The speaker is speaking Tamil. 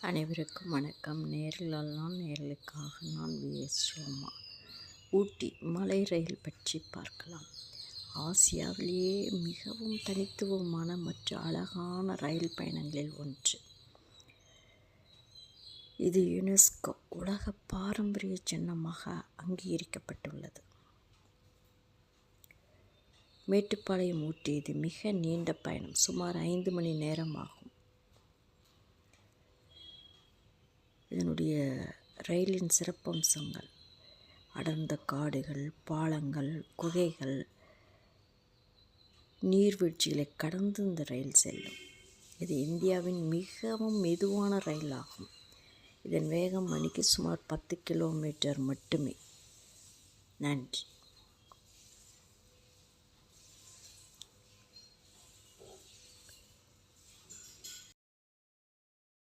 அனைவருக்கும் வணக்கம். நேரிலெல்லாம் நேர்களுக்காக நான் VS சோமா. ஊட்டி மலை ரயில் பற்றி பார்க்கலாம். ஆசியாவிலேயே மிகவும் தனித்துவமான மற்றும் அழகான ரயில் பயணங்களில் ஒன்று. இது யுனெஸ்கோ உலக பாரம்பரிய சின்னமாக அங்கீகரிக்கப்பட்டுள்ளது. மேட்டுப்பாளையம் ஊட்டி இது மிக நீண்ட பயணம், சுமார் 5 மணி நேரம் ஆகும். இதனுடைய ரயிலின் சிறப்பம்சங்கள்: அடர்ந்த காடுகள், பாலங்கள், குகைகள், நீர்வீழ்ச்சிகளை கடந்து இந்த ரயில் செல்லும். இது இந்தியாவின் மிகவும் மெதுவான ரயில் ஆகும். இதன் வேகம் மணிக்கு சுமார் 10 கிலோமீட்டர் மட்டுமே. நன்றி.